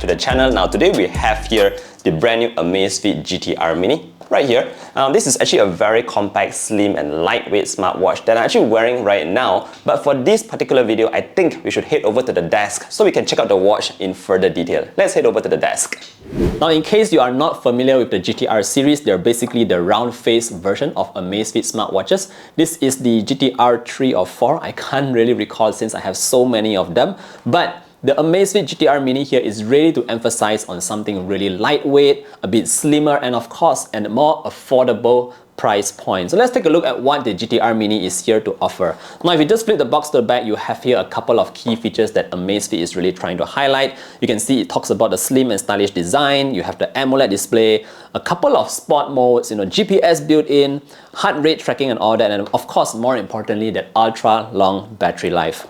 to the channel. Now today we have here the brand new Amazfit GTR Mini right here. This is actually a very compact, slim and lightweight smartwatch that I'm actually wearing right now. But for this particular video, I think we should head over to the desk so we can check out the watch in further detail. Let's head over to the desk. Now in case you are not familiar with the GTR series, they're basically the round face version of Amazfit smartwatches. This is the GTR 3 or 4. I can't really recall since I have so many of them. But the Amazfit GTR Mini here is ready to emphasize on something really lightweight, a bit slimmer, and of course, a more affordable price point. So let's take a look at what the GTR Mini is here to offer. Now, if you just flip the box to the back, you have here a couple of key features that Amazfit is really trying to highlight. You can see it talks about the slim and stylish design. You have the AMOLED display, a couple of sport modes, GPS built in, heart rate tracking and all that, and of course, more importantly, that ultra long battery life.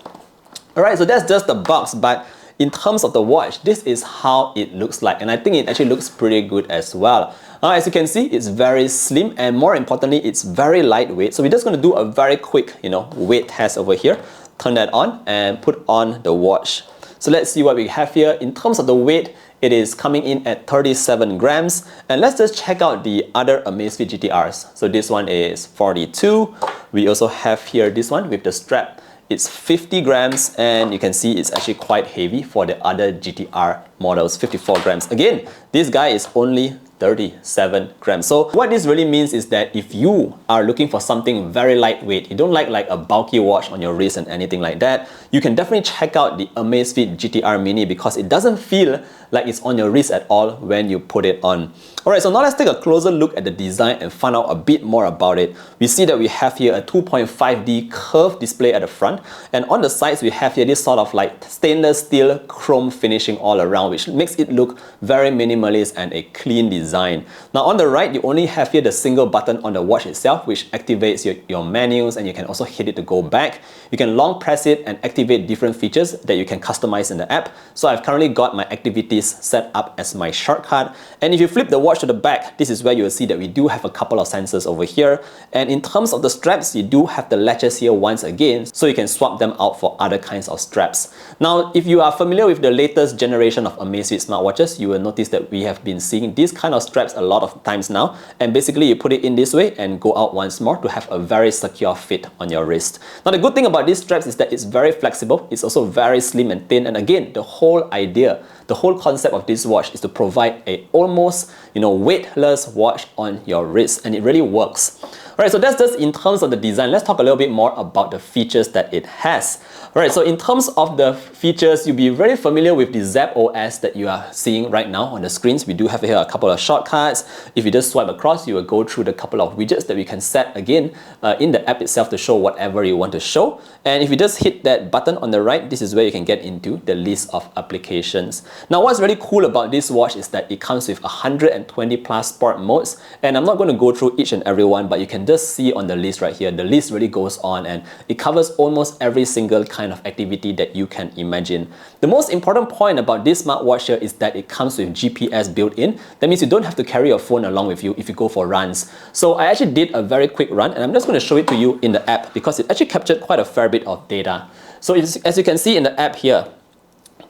Alright, so that's just the box, but in terms of the watch, this is how it looks like, and I think it actually looks pretty good as well. As you can see, it's very slim, and more importantly, it's very lightweight. So we're just going to do a very quick, weight test over here. Turn that on and put on the watch. So let's see what we have here. In terms of the weight, it is coming in at 37 grams. And let's just check out the other Amazfit GTRs. So this one is 42. We also have here this one with the strap. It's 50 grams, and you can see it's actually quite heavy for the other GTR models, 54 grams. Again, this guy is only 37 grams. So what this really means is that if you are looking for something very lightweight, you don't like a bulky watch on your wrist and anything like that, you can definitely check out the Amazfit GTR Mini because it doesn't feel like it's on your wrist at all when you put it on. Alright, so now let's take a closer look at the design and find out a bit more about it. We see that we have here a 2.5D curved display at the front, and on the sides we have here this sort of like stainless steel chrome finishing all around, which makes it look very minimalist and a clean design. Now on the right, you only have here the single button on the watch itself, which activates your menus, and you can also hit it to go back. You can long press it and activate different features that you can customize in the app. So I've currently got my activities set up as my shortcut, and if you flip the watch to the back, this is where you will see that we do have a couple of sensors over here. And in terms of the straps, you do have the latches here once again, so you can swap them out for other kinds of straps. Now, if you are familiar with the latest generation of Amazfit smartwatches, you will notice that we have been seeing these kind of straps a lot of times now. And basically, you put it in this way and go out once more to have a very secure fit on your wrist. Now, the good thing about these straps is that it's very flexible. It's also very slim and thin. And again, the whole idea, the whole concept of this watch is to provide a almost, weightless watch on your wrist, and it really works. Alright, so that's just in terms of the design. Let's talk a little bit more about the features that it has. Alright, so in terms of the features, you'll be very familiar with the Zepp OS that you are seeing right now on the screens. We do have here a couple of shortcuts. If you just swipe across, you will go through the couple of widgets that we can set again in the app itself to show whatever you want to show. And if you just hit that button on the right, this is where you can get into the list of applications. Now, what's really cool about this watch is that it comes with 120 plus sport modes, and I'm not going to go through each and every one, but you can just see on the list right here. The list really goes on, and it covers almost every single kind of activity that you can imagine. The most important point about this smartwatch here is that it comes with GPS built in. That means you don't have to carry your phone along with you if you go for runs. So I actually did a very quick run, and I'm just going to show it to you in the app because it actually captured quite a fair bit of data. So as you can see in the app here,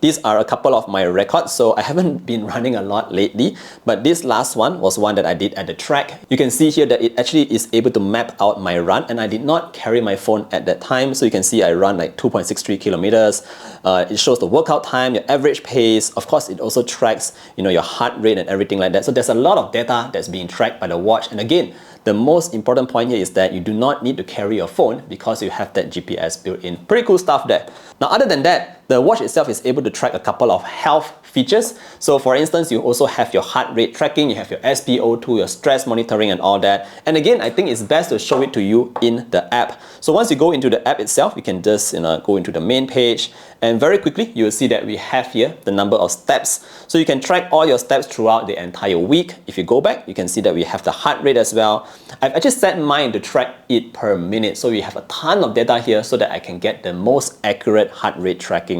these are a couple of my records. So I haven't been running a lot lately, but this last one was one that I did at the track. You can see here that it actually is able to map out my run, and I did not carry my phone at that time. So you can see I run like 2.63 kilometers. It shows the workout time, your average pace. Of course, it also tracks, your heart rate and everything like that. So there's a lot of data that's being tracked by the watch. And again, the most important point here is that you do not need to carry your phone because you have that GPS built in. Pretty cool stuff there. Now, other than that, the watch itself is able to track a couple of health features. So for instance, you also have your heart rate tracking, you have your SpO2, your stress monitoring and all that. And again, I think it's best to show it to you in the app. So once you go into the app itself, you can just go into the main page, and very quickly you will see that we have here the number of steps. So you can track all your steps throughout the entire week. If you go back, you can see that we have the heart rate as well. I've actually set mine to track it per minute. So we have a ton of data here so that I can get the most accurate heart rate tracking.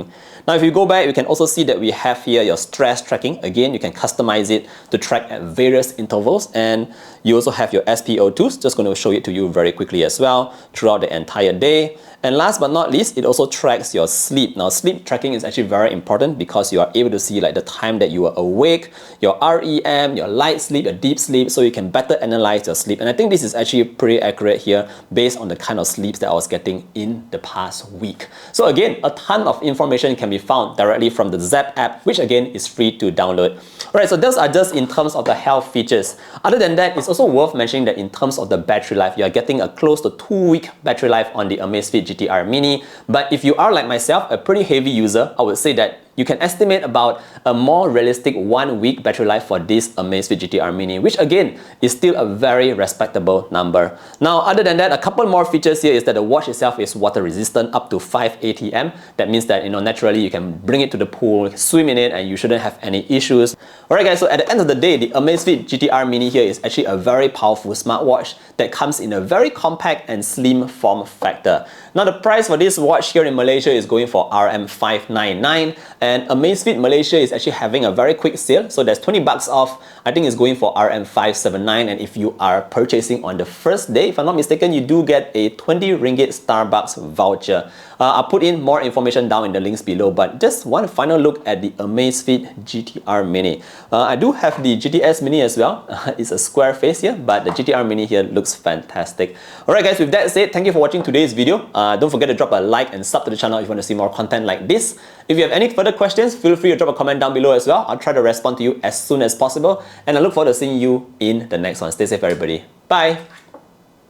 Now, if you go back, you can also see that we have here your stress tracking. Again, you can customize it to track at various intervals, and you also have your SpO2. Just going to show it to you very quickly as well throughout the entire day. And last but not least, it also tracks your sleep. Now, sleep tracking is actually very important because you are able to see like the time that you are awake, your REM, your light sleep, your deep sleep, so you can better analyze your sleep. And I think this is actually pretty accurate here based on the kind of sleeps that I was getting in the past week. So again, a ton of information can be found directly from the Zepp app, which again is free to download. Alright, so those are just in terms of the health features. Other than that, it's also worth mentioning that in terms of the battery life, you are getting a close to 2-week battery life on the Amazfit GTR Mini. But if you are like myself, a pretty heavy user, I would say that you can estimate about a more realistic 1-week battery life for this Amazfit GTR Mini, which again is still a very respectable number. Now, other than that, a couple more features here is that the watch itself is water resistant up to 5 ATM. That means that naturally you can bring it to the pool, swim in it, and you shouldn't have any issues. Alright guys, so at the end of the day, the Amazfit GTR Mini here is actually a very powerful smartwatch that comes in a very compact and slim form factor. Now, the price for this watch here in Malaysia is going for RM599, and Amazfit Malaysia is actually having a very quick sale, so there's 20 bucks off. I think it's going for RM579, and if you are purchasing on the first day, if I'm not mistaken, you do get a 20 ringgit Starbucks voucher. I'll put in more information down in the links below, but just one final look at the Amazfit GTR Mini. I do have the GTS Mini as well. It's a square face here, but the GTR Mini here looks fantastic. Alright guys, with that said, thank you for watching today's video. Don't forget to drop a like and sub to the channel if you want to see more content like this. If you have any further questions, feel free to drop a comment down below as well. I'll try to respond to you as soon as possible, and I look forward to seeing you in the next one. Stay safe everybody. Bye!